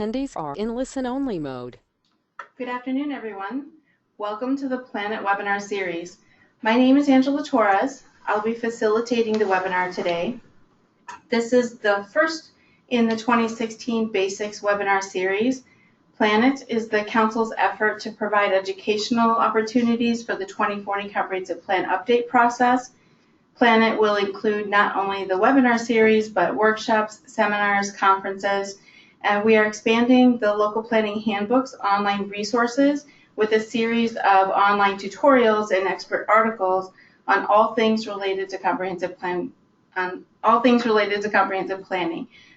Attendees are in listen-only mode. Good afternoon, everyone. Welcome to the PlanIt webinar series. My name is Angela Torres. I'll be facilitating the webinar today. This is the first in the 2016 Basics webinar series. PlanIt is the Council's effort to provide educational opportunities for the 2040 Comprehensive Plan update process. PlanIt will include not only the webinar series, but workshops, seminars, conferences, and we are expanding the local planning handbook's online resources with a series of online tutorials and expert articles on all things related to comprehensive planning.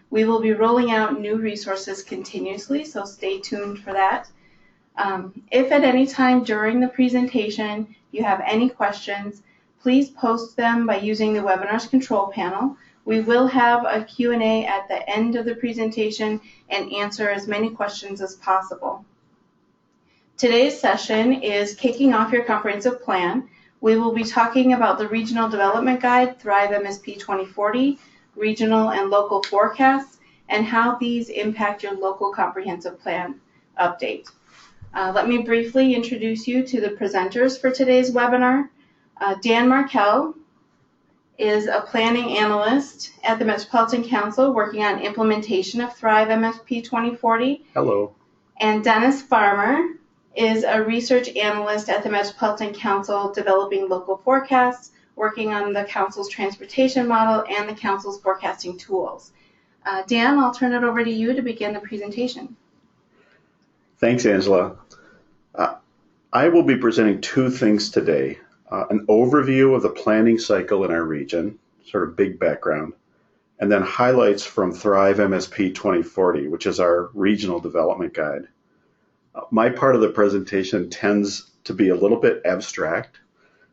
We will be rolling out new resources continuously, so stay tuned for that. If at any time during the presentation you have any questions, please post them by using the webinar's control panel. We will have a Q&A at the end of the presentation and answer as many questions as possible. Today's session is Kicking Off Your Comprehensive Plan. We will be talking about the Regional Development Guide, Thrive MSP 2040, regional and local forecasts, and how these impact your local comprehensive plan update. Let me briefly introduce you to the presenters for today's webinar. Dan Markell is a planning analyst at the Metropolitan Council working on implementation of Thrive MSP 2040. Hello. And Dennis Farmer is a research analyst at the Metropolitan Council developing local forecasts, working on the Council's transportation model and the Council's forecasting tools. Dan, I'll turn it over to you to begin the presentation. Thanks, Angela. I will be presenting two things today. An overview of the planning cycle in our region, sort of big background, and then highlights from Thrive MSP 2040, which is our regional development guide. My part of the presentation tends to be a little bit abstract,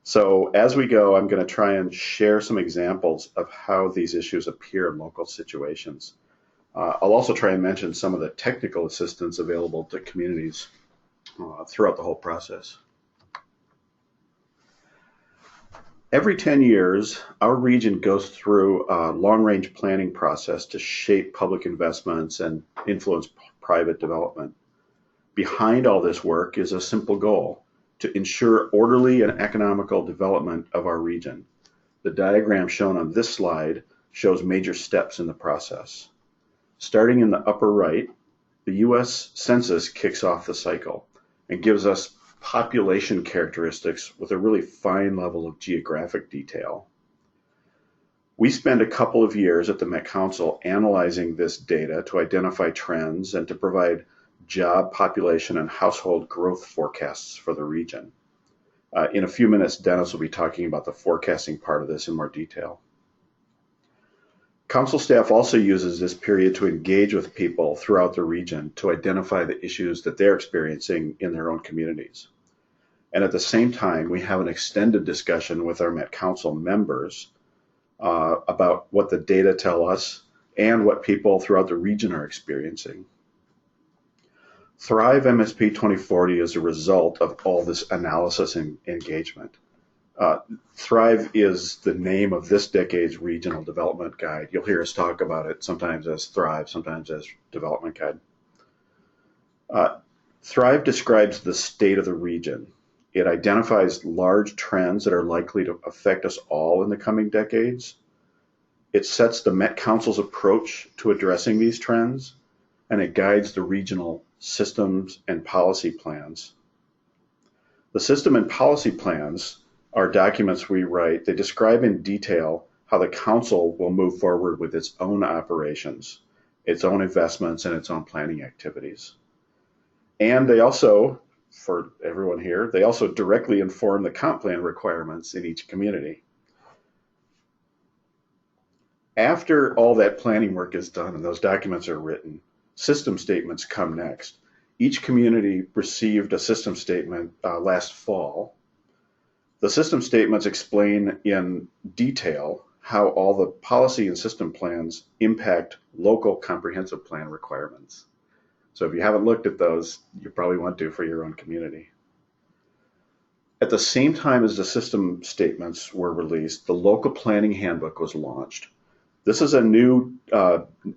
so as we go, I'm going to try and share some examples of how these issues appear in local situations. I'll also try and mention some of the technical assistance available to communities throughout the whole process. Every 10 years, our region goes through a long-range planning process to shape public investments and influence private development. Behind all this work is a simple goal: to ensure orderly and economical development of our region. The diagram shown on this slide shows major steps in the process. Starting in the upper right, the U.S. Census kicks off the cycle and gives us population characteristics with a really fine level of geographic detail. We spend a couple of years at the Met Council analyzing this data to identify trends and to provide job, population, and household growth forecasts for the region. In a few minutes, Dennis will be talking about the forecasting part of this in more detail. Council staff also uses this period to engage with people throughout the region to identify the issues that they're experiencing in their own communities. And at the same time, we have an extended discussion with our Met Council members about what the data tell us and what people throughout the region are experiencing. Thrive MSP 2040 is a result of all this analysis and engagement. Thrive is the name of this decade's regional development guide. You'll hear us talk about it sometimes as Thrive, sometimes as development guide. Thrive describes the state of the region. It identifies large trends that are likely to affect us all in the coming decades. It sets the Met Council's approach to addressing these trends, and it guides the regional systems and policy plans. The system and policy plans are documents we write. They describe in detail how the Council will move forward with its own operations, its own investments, and its own planning activities. And they also, for everyone here, they also directly inform the comp plan requirements in each community. After all that planning work is done and those documents are written, system statements come next. Each community received a system statement last fall. The system statements explain in detail how all the policy and system plans impact local comprehensive plan requirements. So if you haven't looked at those, you probably want to for your own community. At the same time as the system statements were released, the local planning handbook was launched. This is a new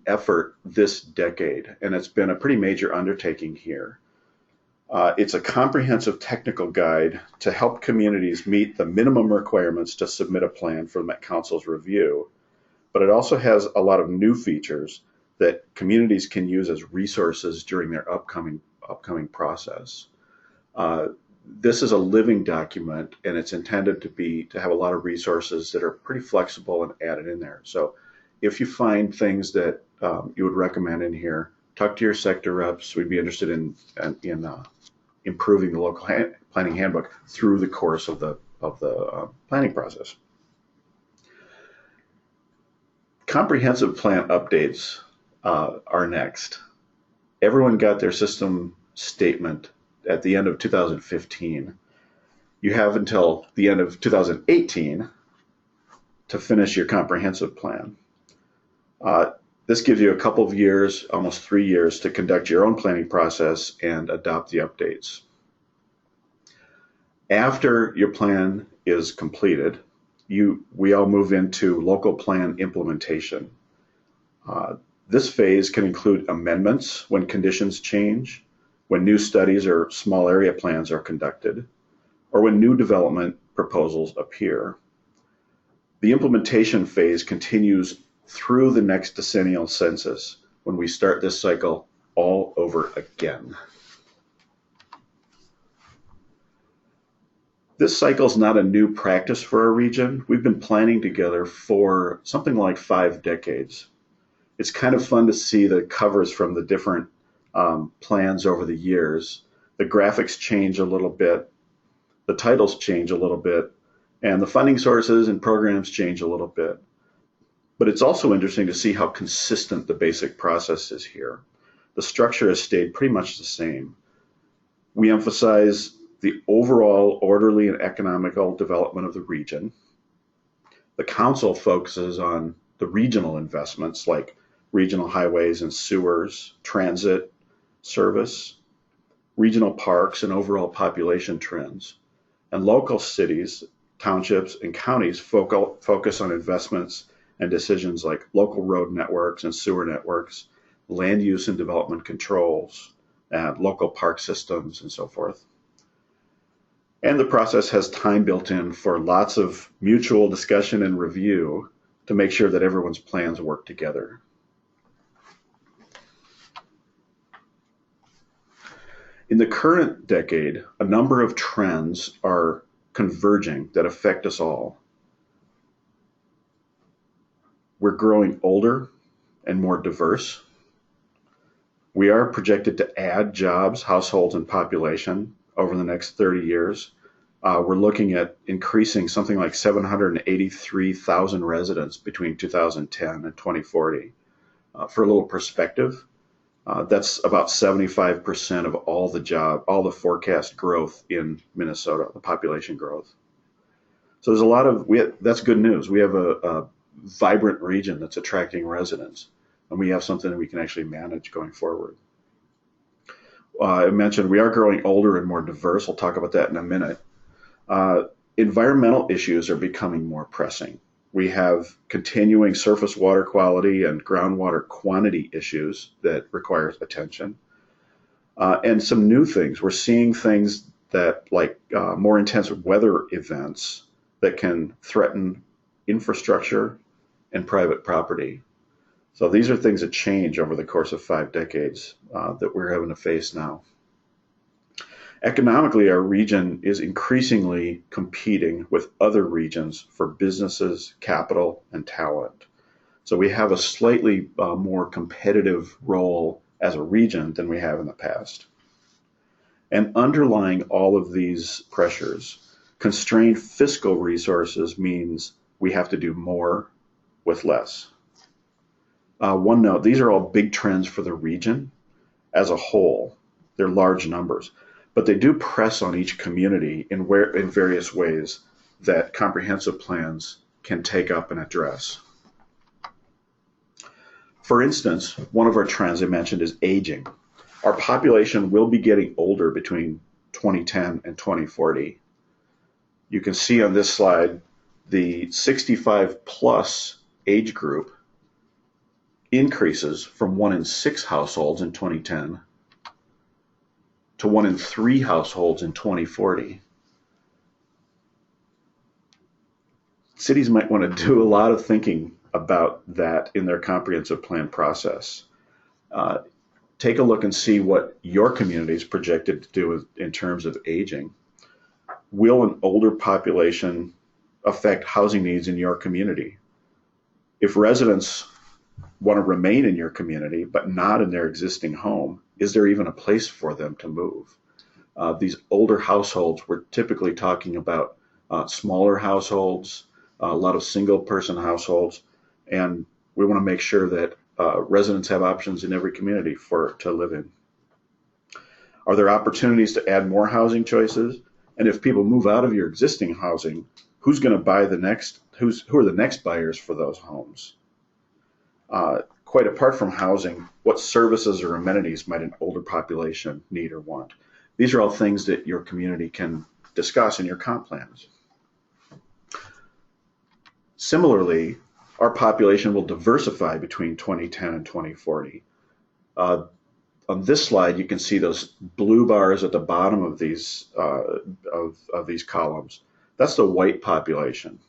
effort this decade, and it's been a pretty major undertaking here. It's a comprehensive technical guide to help communities meet the minimum requirements to submit a plan for the Met Council's review, but it also has a lot of new features that communities can use as resources during their upcoming process. This is a living document, and it's intended to have a lot of resources that are pretty flexible and added in there. So if you find things that you would recommend in here, talk to your sector reps. We'd be interested in improving the local planning handbook through the course of the planning process. Comprehensive plan updates are next. Everyone got their system statement at the end of 2015. You have until the end of 2018 to finish your comprehensive plan. This gives you a couple of years, almost 3 years, to conduct your own planning process and adopt the updates. After your plan is completed, we all move into local plan implementation. This phase can include amendments when conditions change, when new studies or small area plans are conducted, or when new development proposals appear. The implementation phase continues through the next decennial census, when we start this cycle all over again. This cycle is not a new practice for our region. We've been planning together for something like 5 decades. It's kind of fun to see the covers from the different plans over the years. The graphics change a little bit, the titles change a little bit, and the funding sources and programs change a little bit. But it's also interesting to see how consistent the basic process is here. The structure has stayed pretty much the same. We emphasize the overall orderly and economical development of the region. The council focuses on the regional investments like regional highways and sewers, transit, service, regional parks, and overall population trends. And local cities, townships, and counties focus on investments and decisions like local road networks and sewer networks, land use and development controls, and local park systems, and so forth. And the process has time built in for lots of mutual discussion and review to make sure that everyone's plans work together. In the current decade, a number of trends are converging that affect us all. We're growing older and more diverse. We are projected to add jobs, households, and population over the next 30 years. We're looking at increasing something like 783,000 residents between 2010 and 2040. For a little perspective, that's about 75% of all the forecast growth in Minnesota, the population growth. So there's a lot of, that's good news. We have a vibrant region that's attracting residents, and we have something that we can actually manage going forward. I mentioned we are growing older and more diverse. I'll talk about that in a minute. Environmental issues are becoming more pressing. We have continuing surface water quality and groundwater quantity issues that require attention. And some new things. We're seeing things that like more intense weather events that can threaten infrastructure and private property. So these are things that change over the course of 5 decades that we're having to face now. Economically, our region is increasingly competing with other regions for businesses, capital, and talent. So we have a slightly more competitive role as a region than we have in the past. And underlying all of these pressures, constrained fiscal resources means we have to do more with less. One note, these are all big trends for the region as a whole. They're large numbers, but they do press on each community in various ways that comprehensive plans can take up and address. For instance, one of our trends I mentioned is aging. Our population will be getting older between 2010 and 2040. You can see on this slide the 65 plus age group increases from 1 in 6 households in 2010 to 1 in 3 households in 2040. Cities might want to do a lot of thinking about that in their comprehensive plan process. Take a look and see what your community is projected to do in terms of aging. Will an older population affect housing needs in your community? If residents want to remain in your community but not in their existing home, is there even a place for them to move? These older households, we're typically talking about smaller households, a lot of single-person households, and we want to make sure that residents have options in every community to live in. Are there opportunities to add more housing choices? And if people move out of your existing housing, who's going to buy the next? Who are the next buyers for those homes? Quite apart from housing, what services or amenities might an older population need or want? These are all things that your community can discuss in your comp plans. Similarly, our population will diversify between 2010 and 2040. On this slide, you can see those blue bars at the bottom of these columns. That's the white population.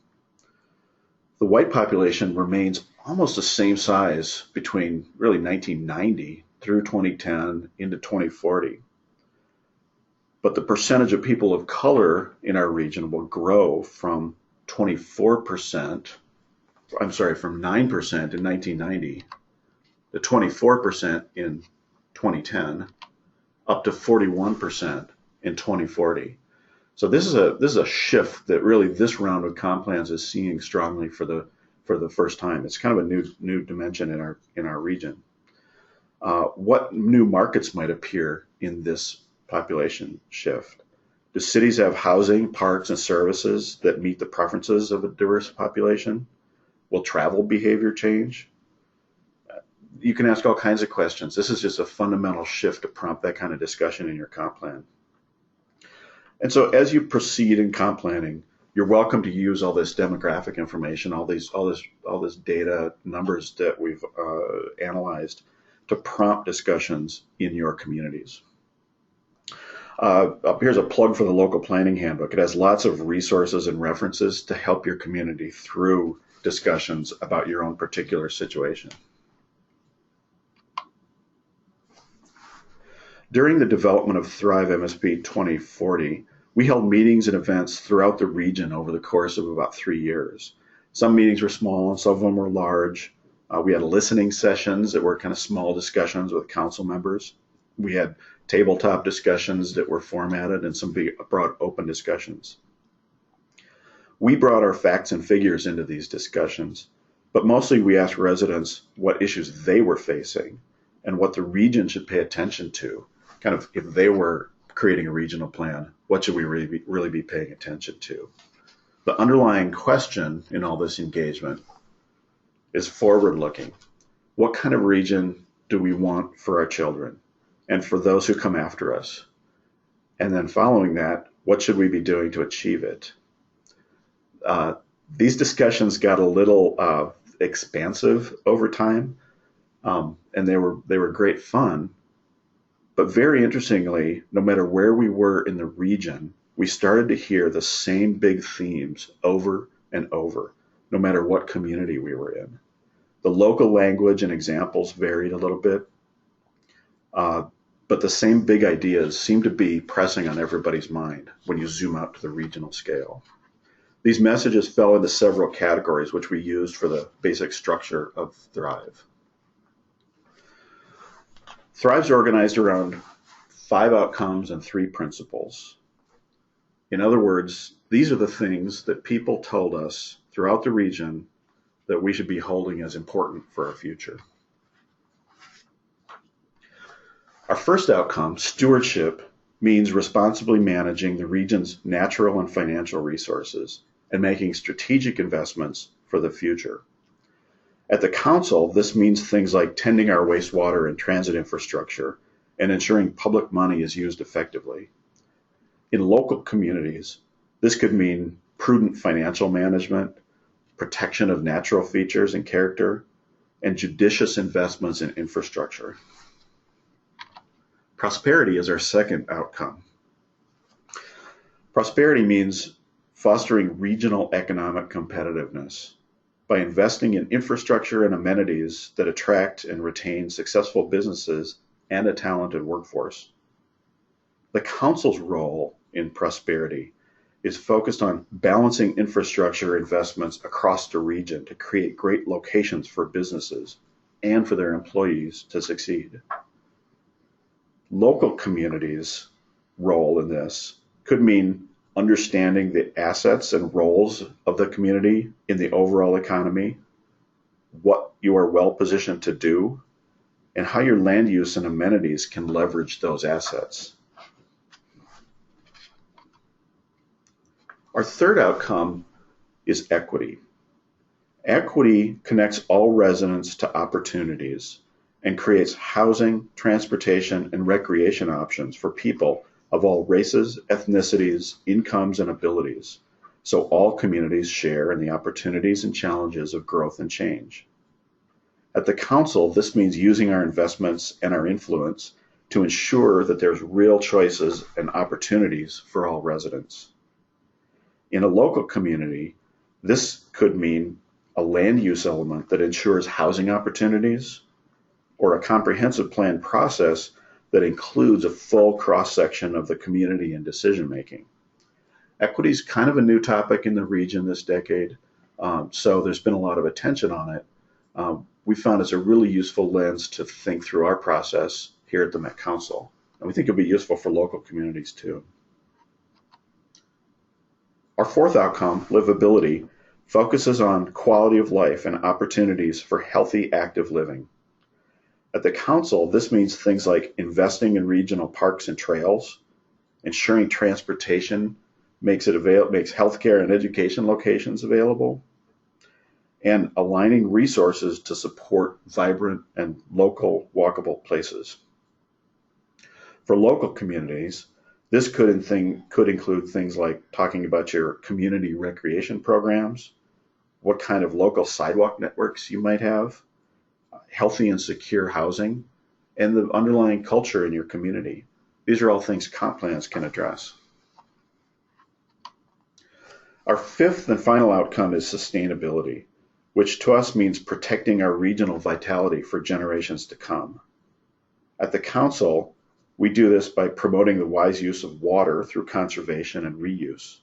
The white population remains almost the same size between really 1990 through 2010 into 2040. But the percentage of people of color in our region will grow from 9% in 1990 to 24% in 2010, up to 41% in 2040. So this is a shift that really this round of comp plans is seeing strongly for the first time. It's kind of a new dimension in our region. What new markets might appear in this population shift? Do cities have housing, parks, and services that meet the preferences of a diverse population? Will travel behavior change? You can ask all kinds of questions. This is just a fundamental shift to prompt that kind of discussion in your comp plan. And so as you proceed in comp planning, you're welcome to use all this demographic information, all this data, numbers that we've analyzed to prompt discussions in your communities. Here's a plug for the local planning handbook. It has lots of resources and references to help your community through discussions about your own particular situation. During the development of Thrive MSP 2040, we held meetings and events throughout the region over the course of about 3 years. Some meetings were small and some of them were large. We had listening sessions that were kind of small discussions with council members. We had tabletop discussions that were formatted and some big, broad open discussions. We brought our facts and figures into these discussions, but mostly we asked residents what issues they were facing and what the region should pay attention to. Kind of if they were creating a regional plan, what should we really be paying attention to? The underlying question in all this engagement is forward-looking. What kind of region do we want for our children and for those who come after us? And then following that, what should we be doing to achieve it? These discussions got a little expansive over time, and they were great fun. But very interestingly, no matter where we were in the region, we started to hear the same big themes over and over, no matter what community we were in. The local language and examples varied a little bit, but the same big ideas seem to be pressing on everybody's mind when you zoom out to the regional scale. These messages fell into several categories, which we used for the basic structure of Thrive. Thrive's organized around 5 outcomes and 3 principles. In other words, these are the things that people told us throughout the region that we should be holding as important for our future. Our first outcome, stewardship, means responsibly managing the region's natural and financial resources and making strategic investments for the future. At the council, this means things like tending our wastewater and transit infrastructure and ensuring public money is used effectively. In local communities, this could mean prudent financial management, protection of natural features and character, and judicious investments in infrastructure. Prosperity is our second outcome. Prosperity means fostering regional economic competitiveness by investing in infrastructure and amenities that attract and retain successful businesses and a talented workforce. The council's role in prosperity is focused on balancing infrastructure investments across the region to create great locations for businesses and for their employees to succeed. Local communities' role in this could mean understanding the assets and roles of the community in the overall economy, what you are well positioned to do, and how your land use and amenities can leverage those assets. Our third outcome is equity. Equity connects all residents to opportunities and creates housing, transportation, and recreation options for people of all races, ethnicities, incomes, and abilities, so all communities share in the opportunities and challenges of growth and change. At the council, this means using our investments and our influence to ensure that there's real choices and opportunities for all residents. In a local community, this could mean a land use element that ensures housing opportunities, or a comprehensive plan process that includes a full cross-section of the community in decision-making. Equity is kind of a new topic in the region this decade, so there's been a lot of attention on it. We found it's a really useful lens to think through our process here at the Met Council, and we think it'll be useful for local communities too. Our fourth outcome, livability, focuses on quality of life and opportunities for healthy, active living. At the council, this means things like investing in regional parks and trails, ensuring transportation makes healthcare and education locations available, and aligning resources to support vibrant and local walkable places. For local communities, this could include things like talking about your community recreation programs, what kind of local sidewalk networks you might have, healthy and secure housing, and the underlying culture in your community. These are all things comp plans can address. Our fifth and final outcome is sustainability, which to us means protecting our regional vitality for generations to come. At the council, we do this by promoting the wise use of water through conservation and reuse,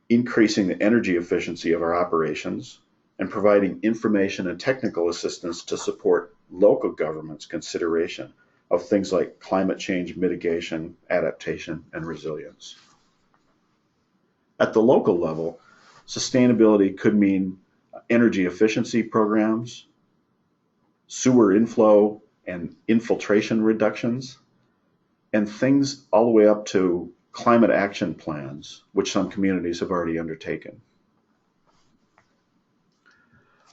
increasing the energy efficiency of our operations, and providing information and technical assistance to support local governments' consideration of things like climate change mitigation, adaptation, and resilience. At the local level, sustainability could mean energy efficiency programs, sewer inflow and infiltration reductions, and things all the way up to climate action plans, which some communities have already undertaken.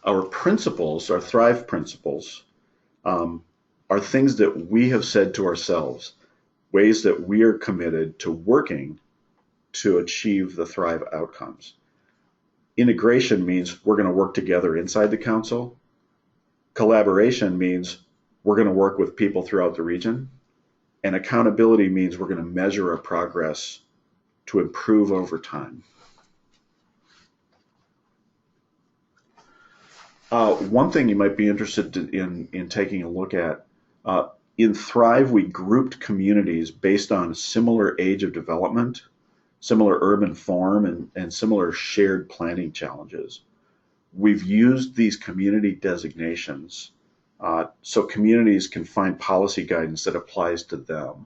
Our principles, our Thrive principles, are things that we have said to ourselves, ways that we are committed to working to achieve the Thrive outcomes. Integration means we're going to work together inside the council. Collaboration means we're going to work with people throughout the region. And accountability means we're going to measure our progress to improve over time. One thing you might be interested in taking a look at, in Thrive, we grouped communities based on similar age of development, similar urban form, and similar shared planning challenges. We've used these community designations so communities can find policy guidance that applies to them.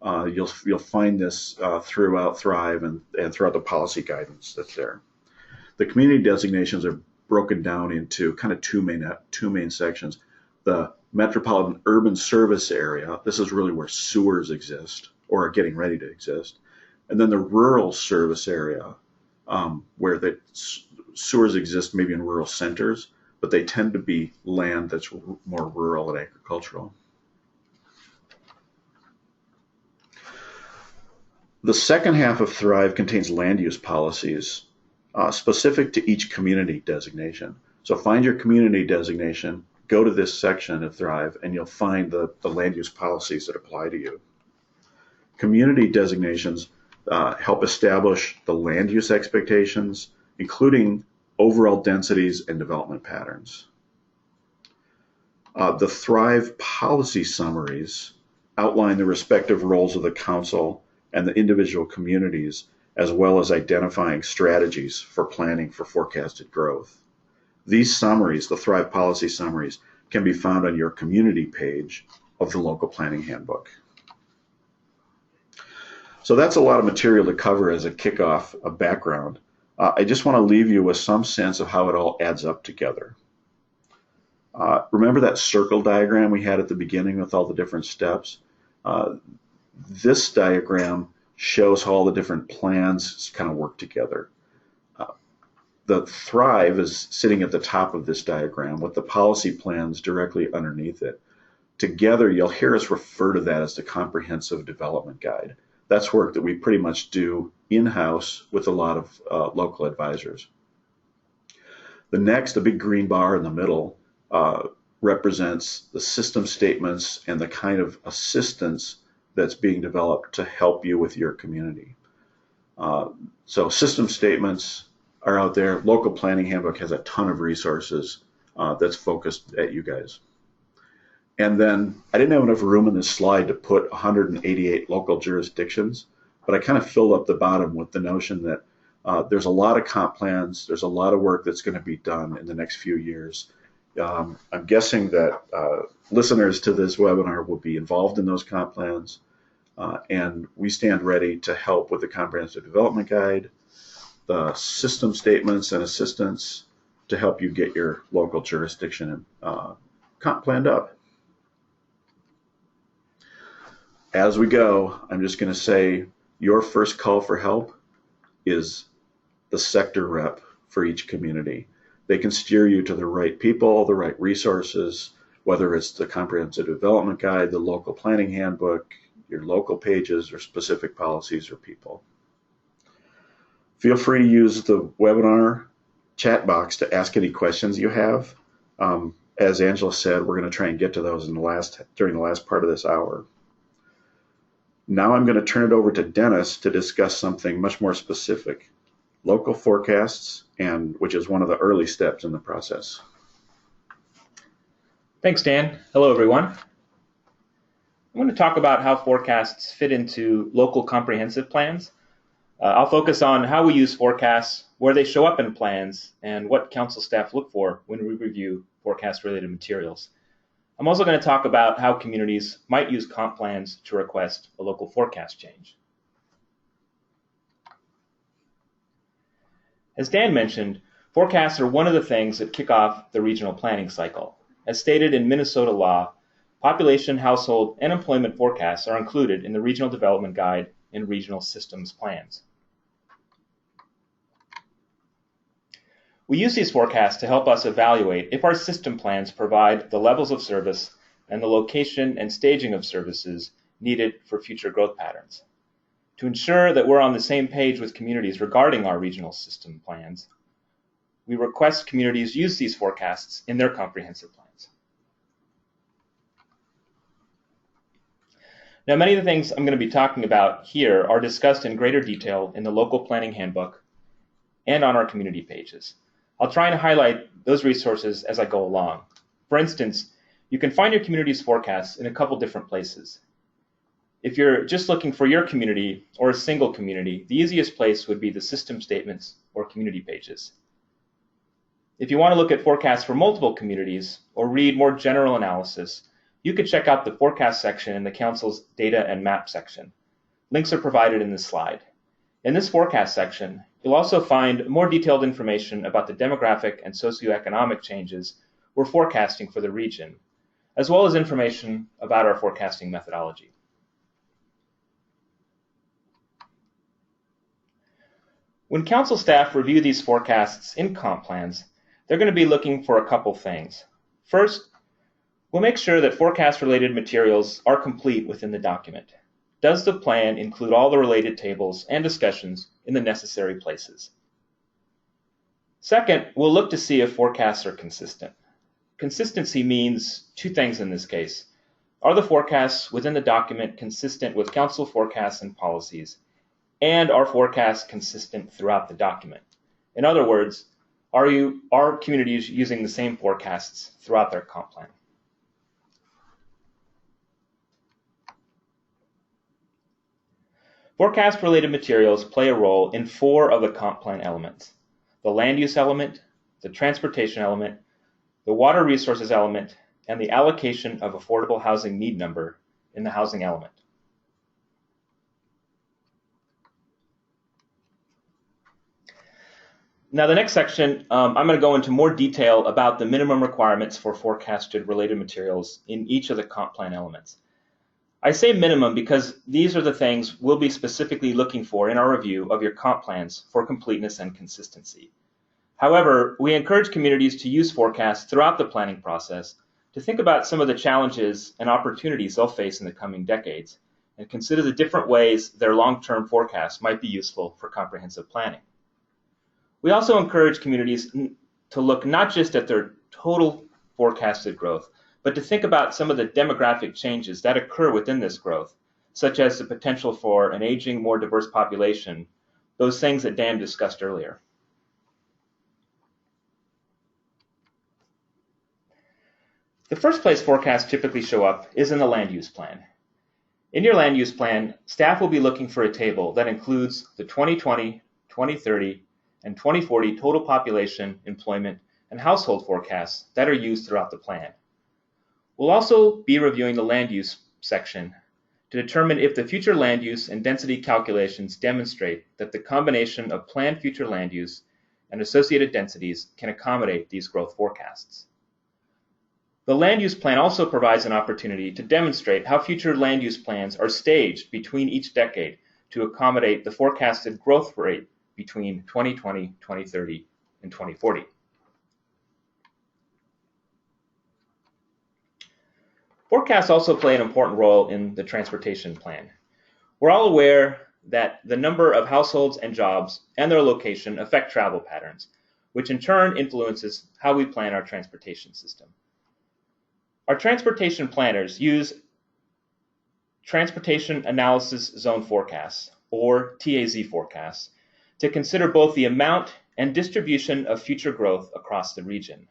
You'll find this throughout Thrive and throughout the policy guidance that's there. The community designations are broken down into kind of two main sections. The Metropolitan Urban Service Area, this is really where sewers exist or are getting ready to exist. And then the Rural Service Area, where the sewers exist maybe in rural centers, but they tend to be land that's more rural and agricultural. The second half of Thrive contains land use policies specific to each community designation. So find your community designation, go to this section of Thrive and you'll find the land use policies that apply to you. Community designations help establish the land use expectations, including overall densities and development patterns. The Thrive policy summaries outline the respective roles of the council and the individual communities, as well as identifying strategies for planning for forecasted growth. These summaries, the Thrive policy summaries, can be found on your community page of the local planning handbook. So that's a lot of material to cover as a kickoff, a background. I just want to leave you with some sense of how it all adds up together. Remember that circle diagram we had at the beginning with all the different steps? This diagram shows how all the different plans kind of work together. The Thrive is sitting at the top of this diagram with the policy plans directly underneath it. Together, you'll hear us refer to that as the Comprehensive Development Guide. That's work that we pretty much do in-house with a lot of local advisors. The next, the big green bar in the middle, represents the system statements and the kind of assistance that's being developed to help you with your community. So system statements are out there. Local Planning Handbook has a ton of resources that's focused at you guys. And then I didn't have enough room in this slide to put 188 local jurisdictions, but I kind of filled up the bottom with the notion that there's a lot of comp plans, there's a lot of work that's going to be done in the next few years. I'm guessing that listeners to this webinar will be involved in those comp plans, and we stand ready to help with the Comprehensive Development Guide, the system statements and assistance to help you get your local jurisdiction comp planned up. As we go, I'm just going to say your first call for help is the sector rep for each community. They can steer you to the right people, the right resources, whether it's the Comprehensive Development Guide, the Local Planning Handbook, your local pages, or specific policies or people. Feel free to use the webinar chat box to ask any questions you have. As Angela said, we're going to try and get to those during the last part of this hour. Now I'm going to turn it over to Dennis to discuss something much more specific, local forecasts, which is one of the early steps in the process. Thanks, Dan. Hello, everyone. I'm going to talk about how forecasts fit into local comprehensive plans. I'll focus on how we use forecasts, where they show up in plans, and what council staff look for when we review forecast-related materials. I'm also going to talk about how communities might use comp plans to request a local forecast change. As Dan mentioned, forecasts are one of the things that kick off the regional planning cycle. As stated in Minnesota law, population, household, and employment forecasts are included in the Regional Development Guide and Regional Systems Plans. We use these forecasts to help us evaluate if our system plans provide the levels of service and the location and staging of services needed for future growth patterns. To ensure that we're on the same page with communities regarding our regional system plans, we request communities use these forecasts in their comprehensive plans. Now, many of the things I'm going to be talking about here are discussed in greater detail in the Local Planning Handbook and on our community pages. I'll try and highlight those resources as I go along. For instance, you can find your community's forecasts in a couple different places. If you're just looking for your community or a single community, the easiest place would be the system statements or community pages. If you want to look at forecasts for multiple communities or read more general analysis, you could check out the forecast section in the Council's Data and Map section. Links are provided in this slide. In this forecast section, you'll also find more detailed information about the demographic and socioeconomic changes we're forecasting for the region, as well as information about our forecasting methodology. When council staff review these forecasts in comp plans, they're going to be looking for a couple things. First, we'll make sure that forecast-related materials are complete within the document. Does the plan include all the related tables and discussions in the necessary places? Second, we'll look to see if forecasts are consistent. consistency means two things in this case. Are the forecasts within the document consistent with council forecasts and policies? And are forecasts consistent throughout the document? In other words, are communities using the same forecasts throughout their comp plan? Forecast-related materials play a role in 4 of the comp plan elements: the land use element, the transportation element, the water resources element, and the allocation of affordable housing need number in the housing element. Now the next section, I'm going to go into more detail about the minimum requirements for forecasted related materials in each of the comp plan elements. I say minimum because these are the things we'll be specifically looking for in our review of your comp plans for completeness and consistency. However, we encourage communities to use forecasts throughout the planning process to think about some of the challenges and opportunities they'll face in the coming decades and consider the different ways their long-term forecasts might be useful for comprehensive planning. We also encourage communities to look not just at their total forecasted growth, but to think about some of the demographic changes that occur within this growth, such as the potential for an aging, more diverse population, those things that Dan discussed earlier. The first place forecasts typically show up is in the land use plan. In your land use plan, staff will be looking for a table that includes the 2020, 2030, and 2040 total population, employment, and household forecasts that are used throughout the plan. We'll also be reviewing the land use section to determine if the future land use and density calculations demonstrate that the combination of planned future land use and associated densities can accommodate these growth forecasts. The land use plan also provides an opportunity to demonstrate how future land use plans are staged between each decade to accommodate the forecasted growth rate between 2020, 2030, and 2040. Forecasts also play an important role in the transportation plan. We're all aware that the number of households and jobs and their location affect travel patterns, which in turn influences how we plan our transportation system. Our transportation planners use Transportation Analysis Zone Forecasts, or TAZ forecasts, to consider both the amount and distribution of future growth across the region.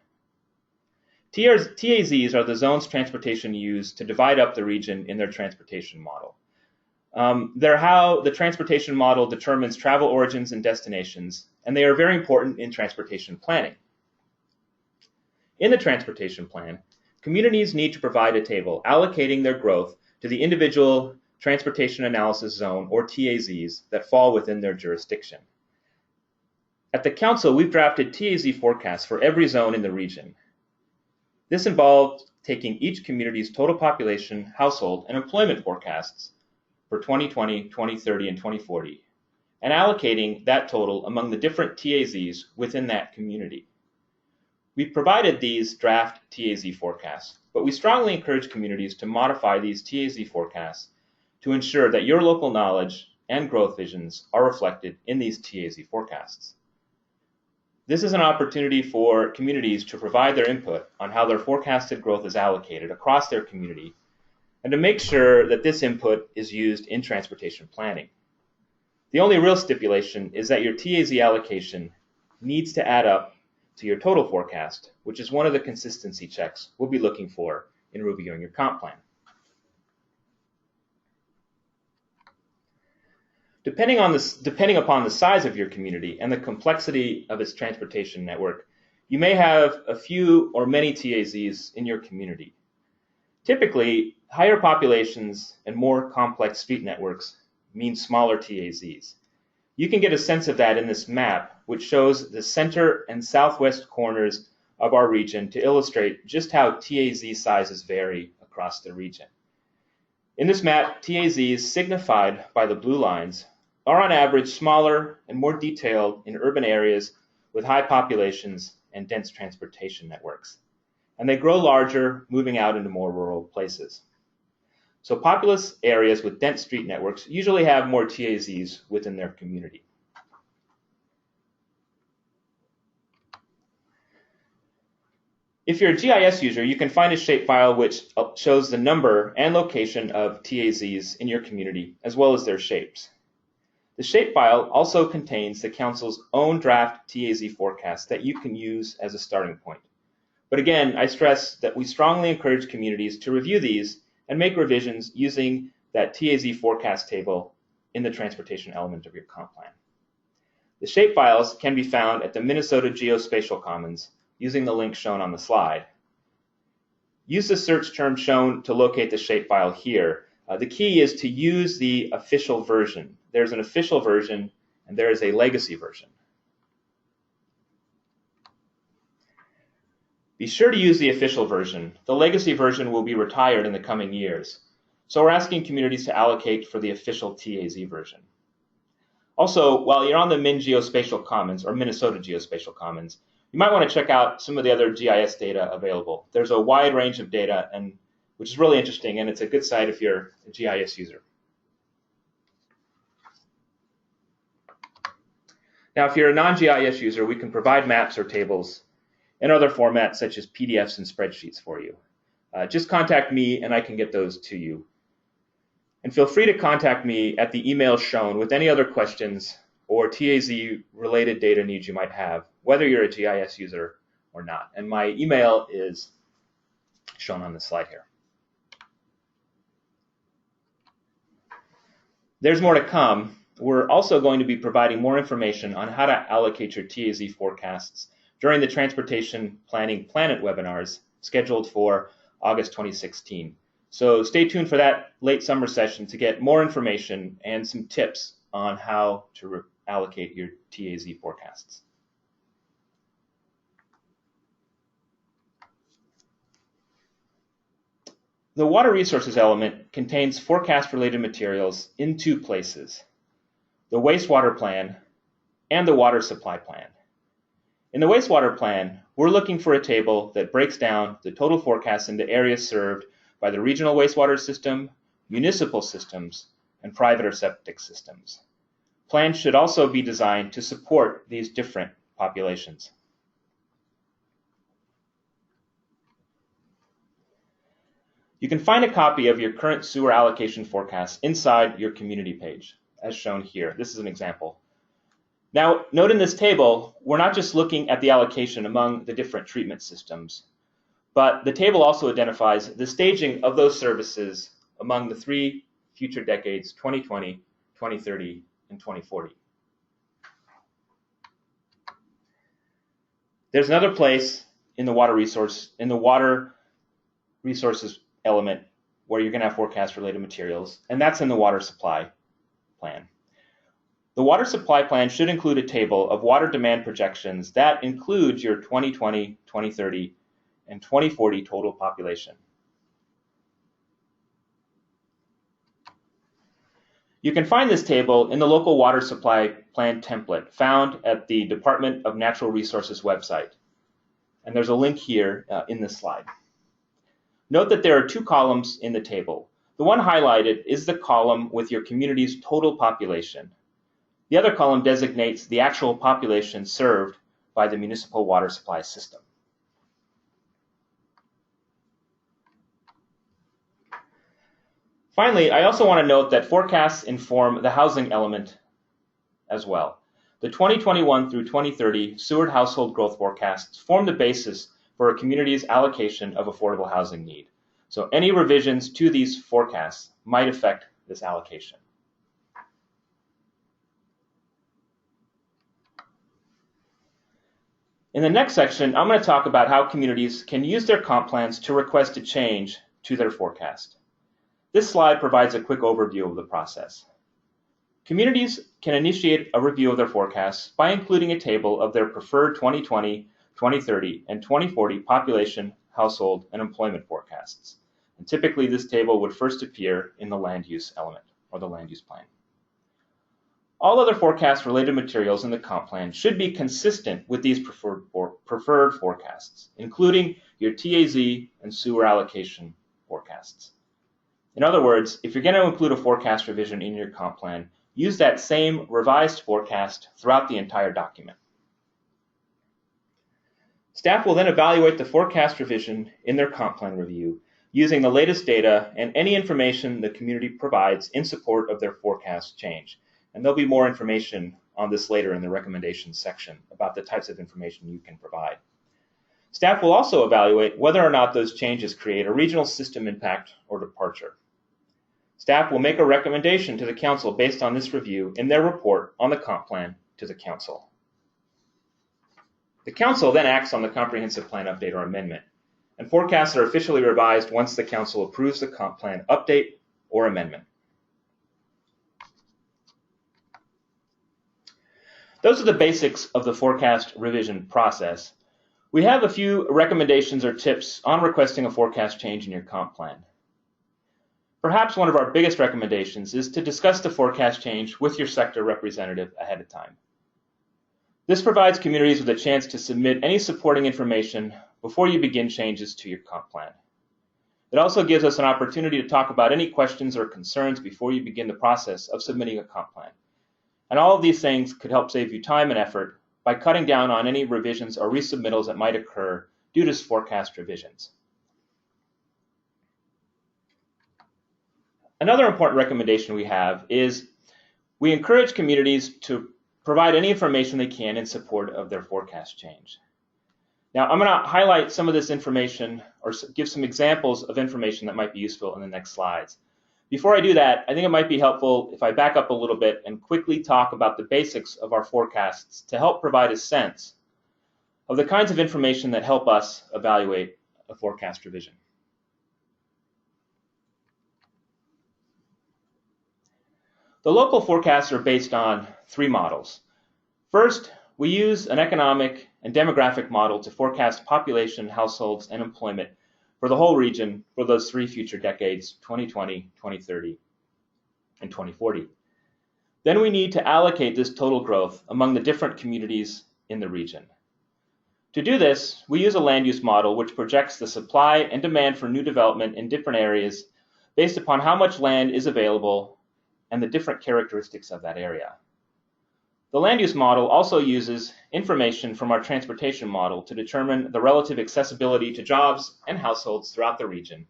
TAZs are the zones transportation used to divide up the region in their transportation model. They're how the transportation model determines travel origins and destinations, and they are very important in transportation planning. In the transportation plan, communities need to provide a table allocating their growth to the individual transportation analysis zone, or TAZs, that fall within their jurisdiction. At the Council, we've drafted TAZ forecasts for every zone in the region. This involved taking each community's total population, household, and employment forecasts for 2020, 2030, and 2040, and allocating that total among the different TAZs within that community. We've provided these draft TAZ forecasts, but we strongly encourage communities to modify these TAZ forecasts to ensure that your local knowledge and growth visions are reflected in these TAZ forecasts. This is an opportunity for communities to provide their input on how their forecasted growth is allocated across their community and to make sure that this input is used in transportation planning. The only real stipulation is that your TAZ allocation needs to add up to your total forecast, which is one of the consistency checks we'll be looking for in reviewing your comp plan. Depending upon the size of your community and the complexity of its transportation network, you may have a few or many TAZs in your community. Typically, higher populations and more complex street networks mean smaller TAZs. You can get a sense of that in this map, which shows the center and southwest corners of our region to illustrate just how TAZ sizes vary across the region. In this map, TAZs signified by the blue lines are on average smaller and more detailed in urban areas with high populations and dense transportation networks. And they grow larger, moving out into more rural places. So populous areas with dense street networks usually have more TAZs within their community. If you're a GIS user, you can find a shapefile which shows the number and location of TAZs in your community, as well as their shapes. The shapefile also contains the Council's own draft TAZ forecast that you can use as a starting point. But again, I stress that we strongly encourage communities to review these and make revisions using that TAZ forecast table in the transportation element of your comp plan. The shapefiles can be found at the Minnesota Geospatial Commons using the link shown on the slide. Use the search term shown to locate the shapefile here. The key is to use the official version. There's an official version and there is a legacy version. Be sure to use the official version. The legacy version will be retired in the coming years. So we're asking communities to allocate for the official TAZ version. Also, while you're on the Min Geospatial Commons or Minnesota Geospatial Commons, you might want to check out some of the other GIS data available. There's a wide range of data, which is really interesting, and it's a good site if you're a GIS user. Now, if you're a non-GIS user, we can provide maps or tables in other formats such as PDFs and spreadsheets for you. Just contact me and I can get those to you. And feel free to contact me at the email shown with any other questions or TAZ-related data needs you might have, whether you're a GIS user or not. And my email is shown on the slide here. There's more to come. We're also going to be providing more information on how to allocate your TAZ forecasts during the Transportation Planning PlanIt webinars scheduled for August 2016. So stay tuned for that late summer session to get more information and some tips on how to allocate your TAZ forecasts. The water resources element contains forecast-related materials in two places: the wastewater plan and the water supply plan. In the wastewater plan, we're looking for a table that breaks down the total forecast into areas served by the regional wastewater system, municipal systems, and private or septic systems. Plans should also be designed to support these different populations. You can find a copy of your current sewer allocation forecast inside your community page, as shown here. This is an example. Now, note in this table, we're not just looking at the allocation among the different treatment systems, but the table also identifies the staging of those services among the 3 future decades, 2020, 2030, and 2040. There's another place in the water resources element where you're going to have forecast-related materials, and that's in the water supply plan. The water supply plan should include a table of water demand projections that includes your 2020, 2030, and 2040 total population. You can find this table in the local water supply plan template found at the Department of Natural Resources website. And there's a link here in this slide. Note that there are 2 columns in the table. The one highlighted is the column with your community's total population. The other column designates the actual population served by the municipal water supply system. Finally, I also want to note that forecasts inform the housing element as well. The 2021 through 2030 Seward household growth forecasts form the basis for a community's allocation of affordable housing need. So any revisions to these forecasts might affect this allocation. In the next section, I'm going to talk about how communities can use their comp plans to request a change to their forecast. This slide provides a quick overview of the process. Communities can initiate a review of their forecasts by including a table of their preferred 2020, 2030, and 2040 population, household, and employment forecasts. And typically, this table would first appear in the land use element, or the land use plan. All other forecast-related materials in the comp plan should be consistent with these preferred forecasts, including your TAZ and sewer allocation forecasts. In other words, if you're going to include a forecast revision in your comp plan, use that same revised forecast throughout the entire document. Staff will then evaluate the forecast revision in their comp plan review using the latest data and any information the community provides in support of their forecast change. And there'll be more information on this later in the recommendations section about the types of information you can provide. Staff will also evaluate whether or not those changes create a regional system impact or departure. Staff will make a recommendation to the Council based on this review in their report on the comp plan to the Council. The Council then acts on the comprehensive plan update or amendment, and forecasts are officially revised once the Council approves the comp plan update or amendment. Those are the basics of the forecast revision process. We have a few recommendations or tips on requesting a forecast change in your comp plan. Perhaps one of our biggest recommendations is to discuss the forecast change with your sector representative ahead of time. This provides communities with a chance to submit any supporting information before you begin changes to your comp plan. It also gives us an opportunity to talk about any questions or concerns before you begin the process of submitting a comp plan. And all of these things could help save you time and effort by cutting down on any revisions or resubmittals that might occur due to forecast revisions. Another important recommendation we have is we encourage communities to provide any information they can in support of their forecast change. Now, I'm going to highlight some of this information or give some examples of information that might be useful in the next slides. Before I do that, I think it might be helpful if I back up a little bit and quickly talk about the basics of our forecasts to help provide a sense of the kinds of information that help us evaluate a forecast revision. The local forecasts are based on three models. First, we use an economic and demographic model to forecast population, households, and employment for the whole region for those three future decades, 2020, 2030, and 2040. Then we need to allocate this total growth among the different communities in the region. To do this, we use a land use model which projects the supply and demand for new development in different areas based upon how much land is available and the different characteristics of that area. The land use model also uses information from our transportation model to determine the relative accessibility to jobs and households throughout the region,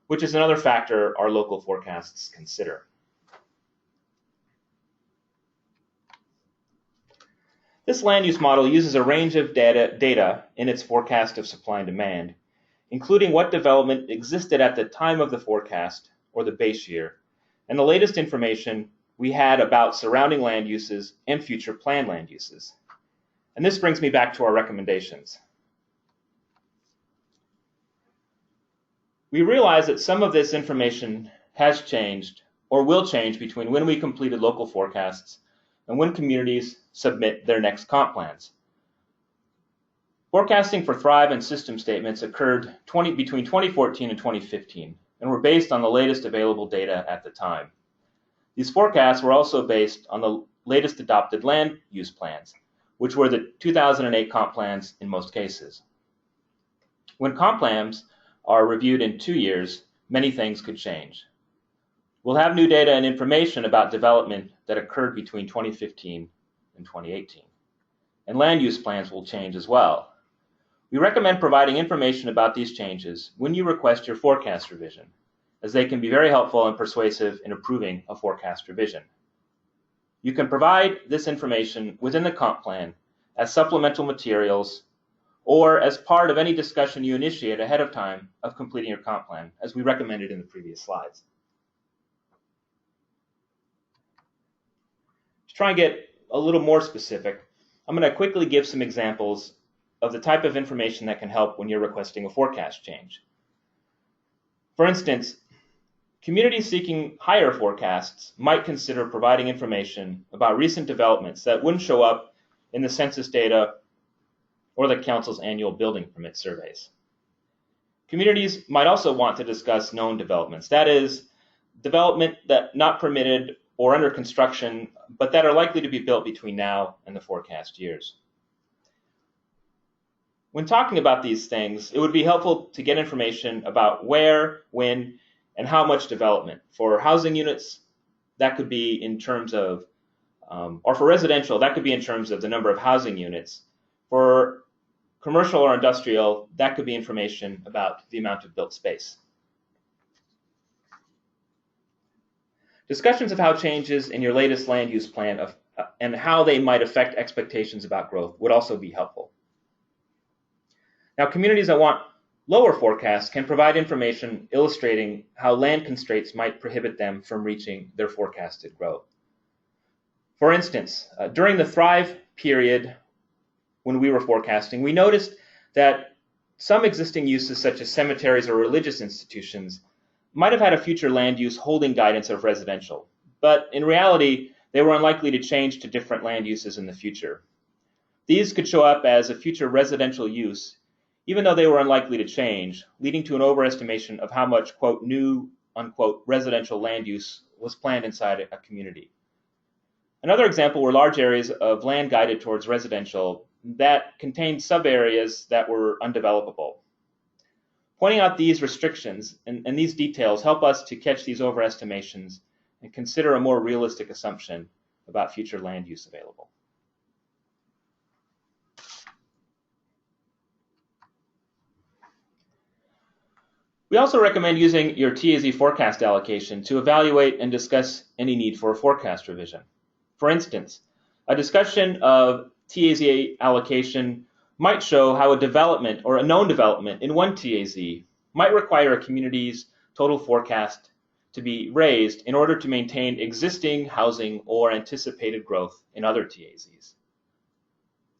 which is another factor our local forecasts consider. This land use model uses a range of data in its forecast of supply and demand, including what development existed at the time of the forecast or the base year, and the latest information we had about surrounding land uses and future planned land uses. And this brings me back to our recommendations. We realize that some of this information has changed or will change between when we completed local forecasts and when communities submit their next comp plans. Forecasting for Thrive and system statements occurred between 2014 and 2015 and were based on the latest available data at the time. These forecasts were also based on the latest adopted land use plans, which were the 2008 comp plans in most cases. When comp plans are reviewed in 2 years, many things could change. We'll have new data and information about development that occurred between 2015 and 2018. And land use plans will change as well. We recommend providing information about these changes when you request your forecast revision, as they can be very helpful and persuasive in approving a forecast revision. You can provide this information within the comp plan as supplemental materials or as part of any discussion you initiate ahead of time of completing your comp plan, as we recommended in the previous slides. To try and get a little more specific, I'm going to quickly give some examples of the type of information that can help when you're requesting a forecast change. For instance, communities seeking higher forecasts might consider providing information about recent developments that wouldn't show up in the census data or the Council's annual building permit surveys. Communities might also want to discuss known developments, that is, development that not permitted or under construction, but that are likely to be built between now and the forecast years. When talking about these things, it would be helpful to get information about where, when, and how much development. For housing units, that could be in terms of, or for residential, that could be in terms of the number of housing units. For commercial or industrial, that could be information about the amount of built space. Discussions of how changes in your latest land use plan and how they might affect expectations about growth would also be helpful. Now, communities that want lower forecasts can provide information illustrating how land constraints might prohibit them from reaching their forecasted growth. For instance, during the Thrive period when we were forecasting, we noticed that some existing uses such as cemeteries or religious institutions might have had a future land use holding guidance of residential, but in reality, they were unlikely to change to different land uses in the future. These could show up as a future residential use, even though they were unlikely to change, leading to an overestimation of how much, quote, new, unquote, residential land use was planned inside a community. Another example were large areas of land guided towards residential that contained sub-areas that were undevelopable. Pointing out these restrictions and these details help us to catch these overestimations and consider a more realistic assumption about future land use available. We also recommend using your TAZ forecast allocation to evaluate and discuss any need for a forecast revision. For instance, a discussion of TAZ allocation might show how a development or a known development in one TAZ might require a community's total forecast to be raised in order to maintain existing housing or anticipated growth in other TAZs.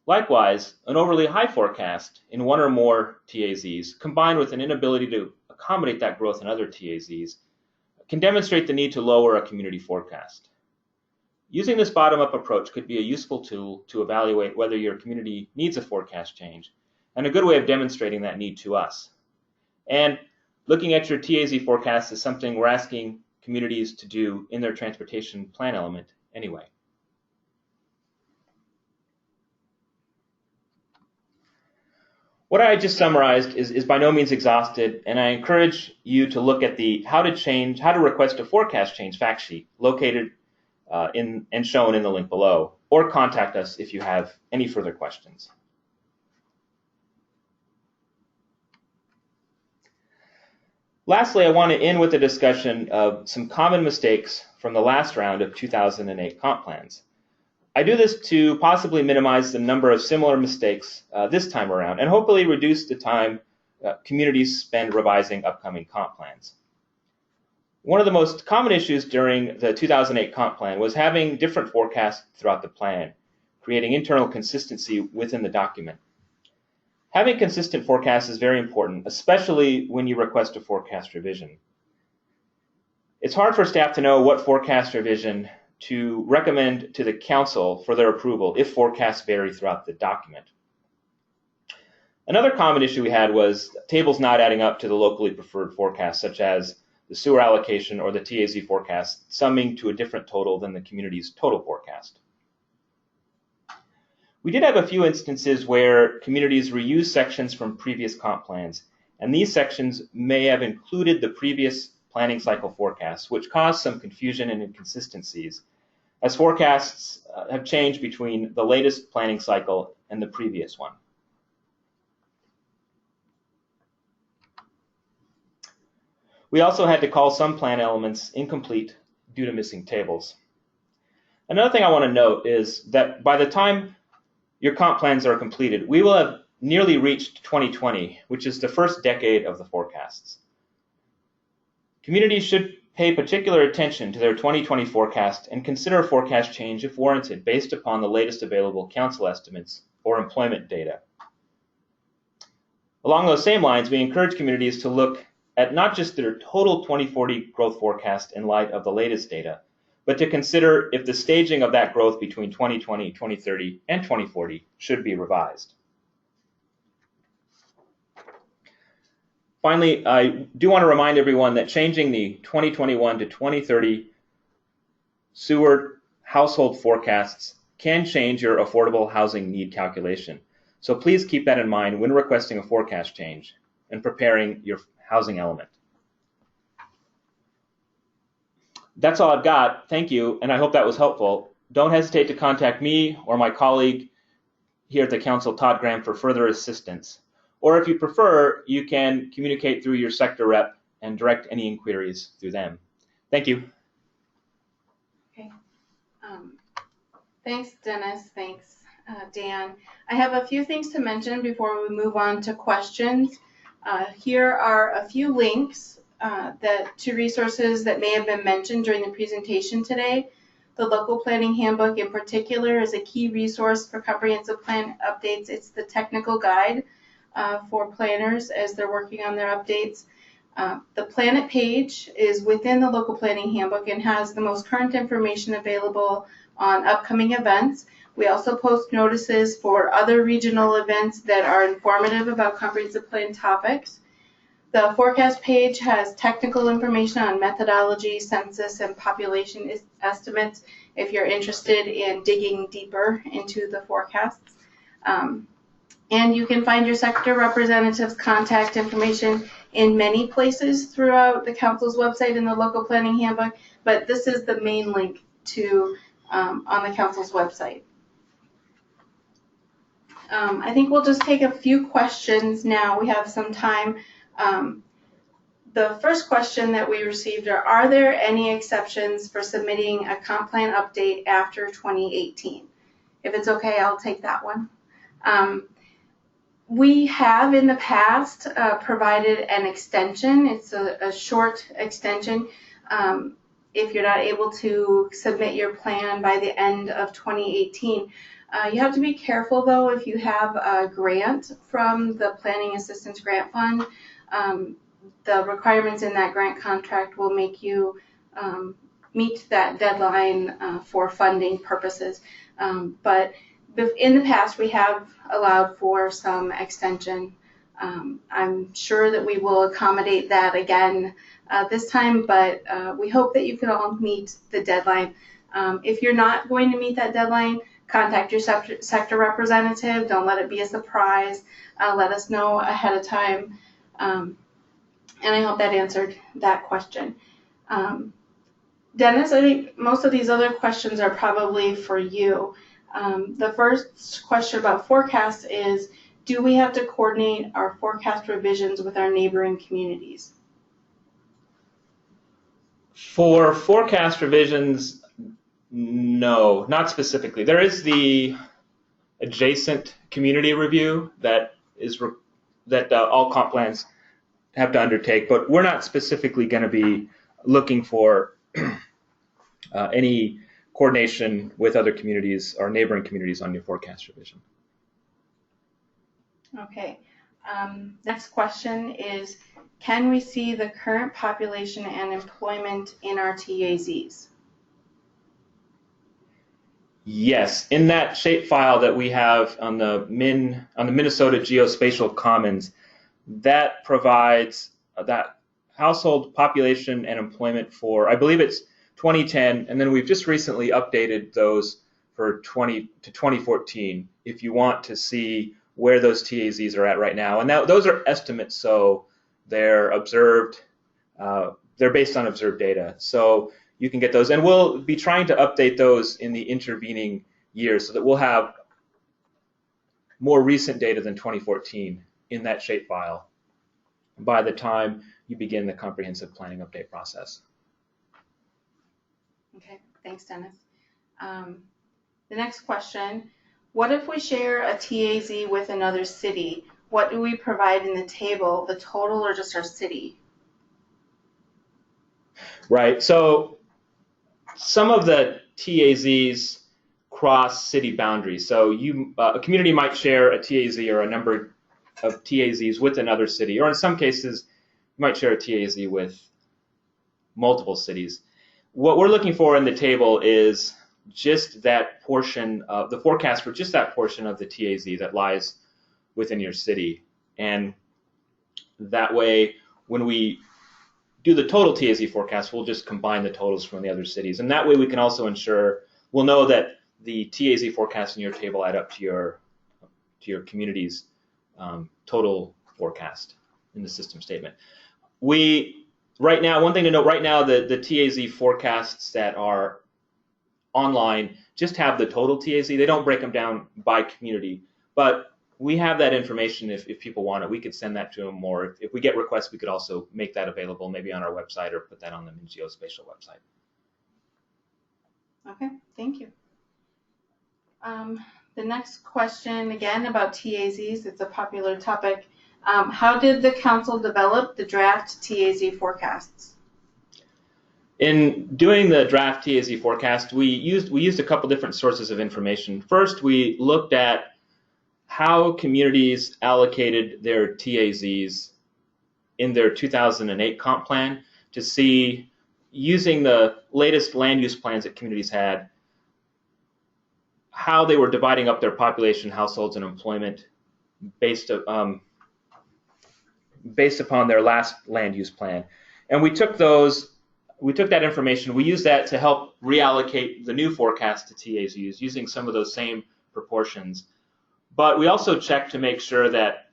Likewise, an overly high forecast in one or more TAZs combined with an inability to accommodate that growth in other TAZs can demonstrate the need to lower a community forecast. Using this bottom-up approach could be a useful tool to evaluate whether your community needs a forecast change, and a good way of demonstrating that need to us. And looking at your TAZ forecast is something we're asking communities to do in their transportation plan element anyway. What I just summarized is by no means exhausted, and I encourage you to look at the how to request a forecast change fact sheet located and shown in the link below, or contact us if you have any further questions. Lastly, I want to end with a discussion of some common mistakes from the last round of 2008 comp plans. I do this to possibly minimize the number of similar mistakes this time around and hopefully reduce the time communities spend revising upcoming comp plans. One of the most common issues during the 2008 comp plan was having different forecasts throughout the plan, creating internal consistency within the document. Having consistent forecasts is very important, especially when you request a forecast revision. It's hard for staff to know what forecast revision to recommend to the council for their approval if forecasts vary throughout the document. Another common issue we had was tables not adding up to the locally preferred forecasts, such as the sewer allocation or the TAZ forecast, summing to a different total than the community's total forecast. We did have a few instances where communities reused sections from previous comp plans, and these sections may have included the previous planning cycle forecasts, which caused some confusion and inconsistencies, as forecasts have changed between the latest planning cycle and the previous one. We also had to call some plan elements incomplete due to missing tables. Another thing I want to note is that by the time your comp plans are completed, we will have nearly reached 2020, which is the first decade of the forecasts. Communities should pay particular attention to their 2020 forecast and consider a forecast change if warranted based upon the latest available council estimates or employment data. Along those same lines, we encourage communities to look at not just their total 2040 growth forecast in light of the latest data, but to consider if the staging of that growth between 2020, 2030, and 2040 should be revised. Finally, I do want to remind everyone that changing the 2021 to 2030 sewer household forecasts can change your affordable housing need calculation. So please keep that in mind when requesting a forecast change and preparing your housing element. That's all I've got. Thank you, and I hope that was helpful. Don't hesitate to contact me or my colleague here at the Council, Todd Graham, for further assistance. Or if you prefer, you can communicate through your sector rep and direct any inquiries through them. Thank you. Okay. Thanks, Dennis. Thanks, Dan. I have a few things to mention before we move on to questions. Here are a few links to resources that may have been mentioned during the presentation today. The Local Planning Handbook in particular is a key resource for comprehensive plan updates. It's the technical guide for planners as they're working on their updates. The PlanIt page is within the Local Planning Handbook and has the most current information available on upcoming events. We also post notices for other regional events that are informative about comprehensive plan topics. The forecast page has technical information on methodology, census, and population estimates if you're interested in digging deeper into the forecasts. And you can find your sector representatives' contact information in many places throughout the Council's website in the Local Planning Handbook, but this is the main link to on the Council's website. I think we'll just take a few questions now. We have some time. The first question that we received are there any exceptions for submitting a comp plan update after 2018? If it's okay, I'll take that one. We have in the past provided an extension. It's a short extension. If you're not able to submit your plan by the end of 2018, you have to be careful though if you have a grant from the Planning Assistance Grant Fund. The requirements in that grant contract will make you meet that deadline for funding purposes. But in the past, we have allowed for some extension. I'm sure that we will accommodate that again this time, but we hope that you can all meet the deadline. If you're not going to meet that deadline, contact your sector representative. Don't let it be a surprise. Let us know ahead of time. And I hope that answered that question. Dennis, I think most of these other questions are probably for you. The first question about forecasts is, do we have to coordinate our forecast revisions with our neighboring communities? For forecast revisions, no, not specifically. There is the adjacent community review that all comp plans have to undertake, but we're not specifically going to be looking for any coordination with other communities or neighboring communities on your forecast revision. Okay. Next question is, can we see the current population and employment in our TAZs? Yes, in that shapefile that we have on the Minnesota Geospatial Commons, that provides that household population and employment for, I believe it's 2010, and then we've just recently updated those for 2014 if you want to see where those TAZs are at right now. And now those are estimates, so they're observed, they're based on observed data. So you can get those, and we'll be trying to update those in the intervening years so that we'll have more recent data than 2014 in that shapefile by the time you begin the comprehensive planning update process. Okay, thanks, Dennis. The next question, what if we share a TAZ with another city? What do we provide in the table, the total or just our city? Right, so some of the TAZs cross city boundaries. So a community might share a TAZ or a number of TAZs with another city, or in some cases, you might share a TAZ with multiple cities. What we're looking for in the table is just that portion of the forecast for just that portion of the TAZ that lies within your city. And that way, when we do the total TAZ forecast, we'll just combine the totals from the other cities. And that way we can also ensure, we'll know that the TAZ forecast in your table add up to your community's total forecast in the system statement. Right now, one thing to note, right now the TAZ forecasts that are online just have the total TAZ. They don't break them down by community. But we have that information if people want it. We could send that to them, or if we get requests, we could also make that available maybe on our website or put that on the geospatial website. Okay, thank you. The next question, again, about TAZs. It's a popular topic. How did the council develop the draft TAZ forecasts? In doing the draft TAZ forecast, we used a couple different sources of information. First, we looked at how communities allocated their TAZs in their 2008 comp plan to see, using the latest land use plans that communities had, how they were dividing up their population, households, and employment based upon their last land use plan. And we took that information, we used that to help reallocate the new forecast to TAZs using some of those same proportions. But we also checked to make sure that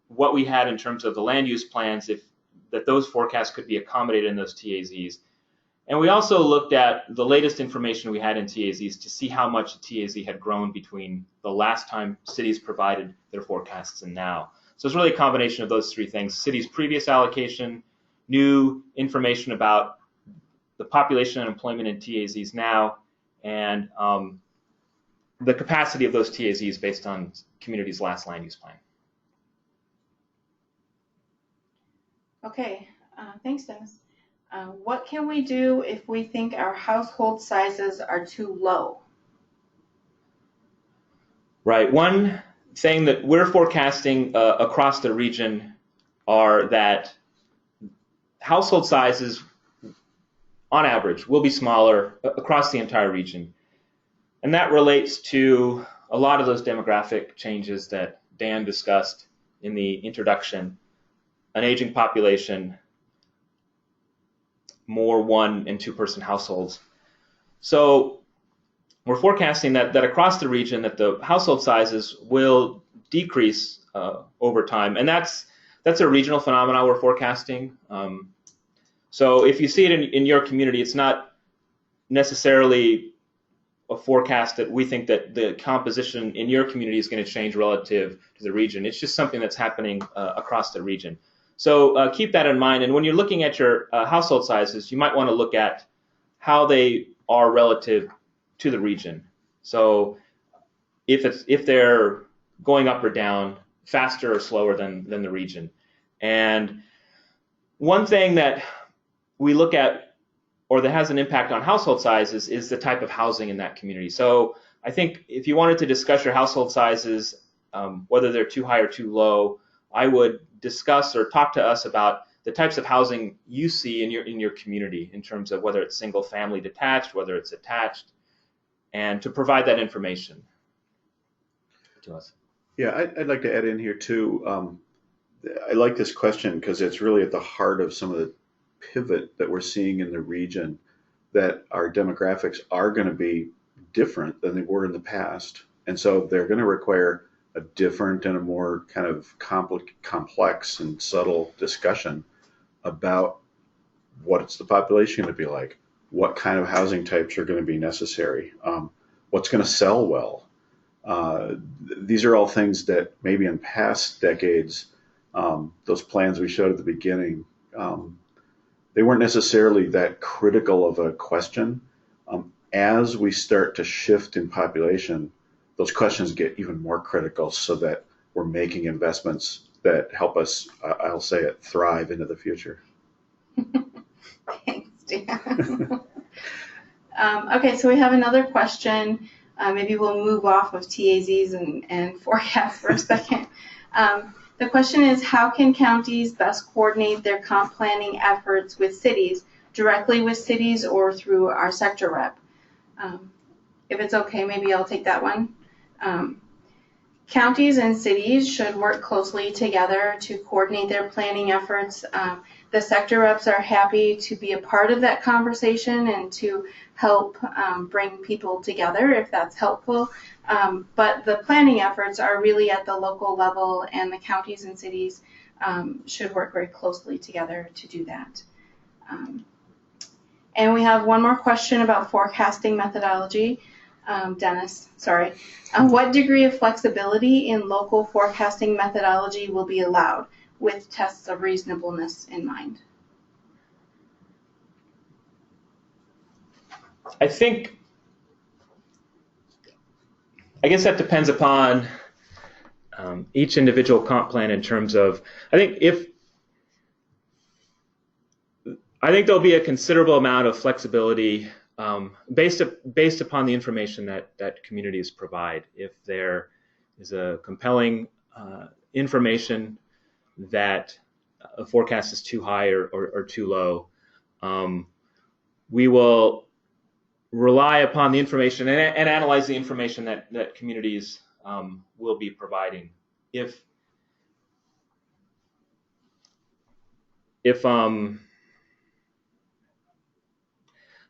what we had in terms of the land use plans, that those forecasts could be accommodated in those TAZs. And we also looked at the latest information we had in TAZs to see how much the TAZ had grown between the last time cities provided their forecasts and now. So it's really a combination of those three things: cities' previous allocation, new information about the population and employment in TAZs now, and the capacity of those TAZs based on communities' last land use plan. Okay, thanks, Dennis. What can we do if we think our household sizes are too low? Right. One thing that we're forecasting across the region are that household sizes, on average, will be smaller across the entire region. And that relates to a lot of those demographic changes that Dan discussed in the introduction: an aging population, more 1- and 2-person households. So we're forecasting that across the region that the household sizes will decrease over time, and that's a regional phenomenon we're forecasting. So if you see it in your community, it's not necessarily a forecast that we think that the composition in your community is going to change relative to the region. It's just something that's happening across the region. So keep that in mind. And when you're looking at your household sizes, you might want to look at how they are relative to the region. So if they're going up or down, faster or slower than the region. And one thing that we look at, or that has an impact on household sizes, is the type of housing in that community. So I think if you wanted to discuss your household sizes, whether they're too high or too low, I would discuss or talk to us about the types of housing you see in your community, in terms of whether it's single family detached, whether it's attached, and to provide that information to us. Yeah, I'd like to add in here too. I like this question because it's really at the heart of some of the pivot that we're seeing in the region, that our demographics are going to be different than they were in the past. And so they're going to require a different and a more kind of complex and subtle discussion about what's the population going to be like, what kind of housing types are going to be necessary, what's going to sell well. These are all things that maybe in past decades, those plans we showed at the beginning, they weren't necessarily that critical of a question. As we start to shift in population, those questions get even more critical, so that we're making investments that help us, I'll say it, thrive into the future. Thanks, Dan. Okay, so we have another question. Maybe we'll move off of TAZs and forecasts for a second. The question is, how can counties best coordinate their comp planning efforts with cities, directly with cities or through our sector rep? If it's okay, maybe I'll take that one. Counties and cities should work closely together to coordinate their planning efforts. The sector reps are happy to be a part of that conversation and to help bring people together if that's helpful. But the planning efforts are really at the local level, and the counties and cities should work very closely together to do that. And we have one more question about forecasting methodology. Dennis, sorry. What degree of flexibility in local forecasting methodology will be allowed with tests of reasonableness in mind? I guess that depends upon each individual comp plan in terms of, I think there'll be a considerable amount of flexibility based upon the information that communities provide. If there is a compelling information that a forecast is too high or too low, we will rely upon the information and analyze the information that communities will be providing. If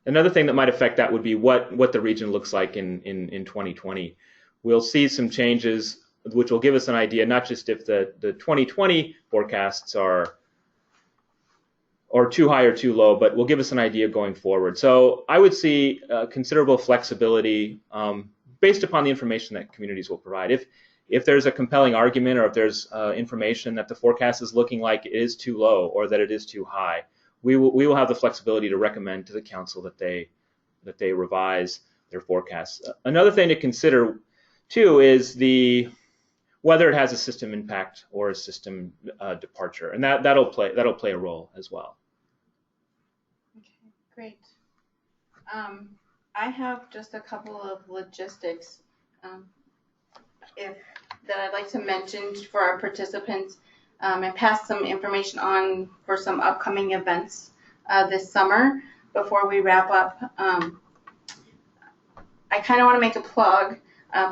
another thing that might affect that would be what the region looks like in 2020. We'll see some changes which will give us an idea, not just if the 2020 forecasts are too high or too low, but will give us an idea going forward. So I would see considerable flexibility based upon the information that communities will provide. If there's a compelling argument, or if there's information that the forecast is looking like it is too low or that it is too high, we will have the flexibility to recommend to the council that they revise their forecasts. Another thing to consider too is whether it has a system impact or a system departure, and that'll play a role as well. Okay, great. I have just a couple of logistics that I'd like to mention for our participants. I passed some information on for some upcoming events this summer. Before we wrap up, I kind of want to make a plug.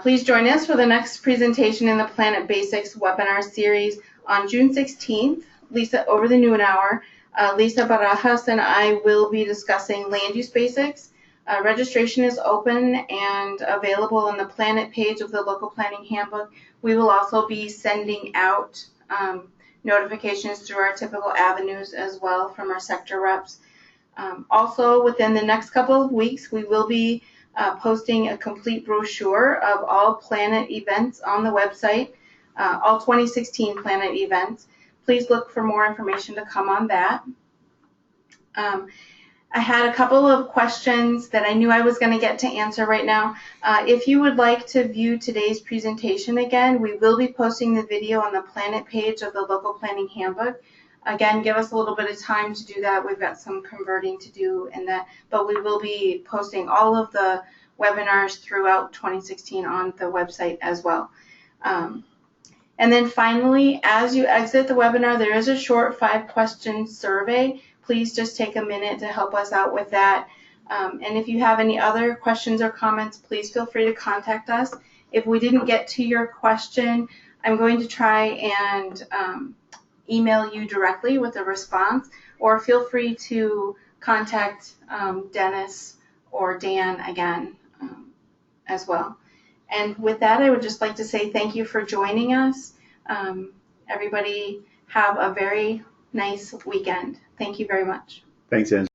Please join us for the next presentation in the PlanIt Basics webinar series on June 16th. Lisa, over the noon hour, Lisa Barajas and I will be discussing land use basics. Registration is open and available on the PlanIt page of the Local Planning Handbook. We will also be sending out notifications through our typical avenues as well from our sector reps. Also, within the next couple of weeks, we will be posting a complete brochure of all PlanIt events on the website, all 2016 PlanIt events. Please look for more information to come on that. I had a couple of questions that I knew I was going to get to answer right now. If you would like to view today's presentation again, we will be posting the video on the PlanIt page of the Local Planning Handbook. Again, give us a little bit of time to do that. We've got some converting to do in that, but we will be posting all of the webinars throughout 2016 on the website as well. And then finally, as you exit the webinar, there is a short 5-question survey. Please just take a minute to help us out with that. And if you have any other questions or comments, please feel free to contact us. If we didn't get to your question, I'm going to try and email you directly with a response, or feel free to contact Dennis or Dan again as well. And with that, I would just like to say thank you for joining us. Everybody have a very nice weekend. Thank you very much. Thanks, Angie.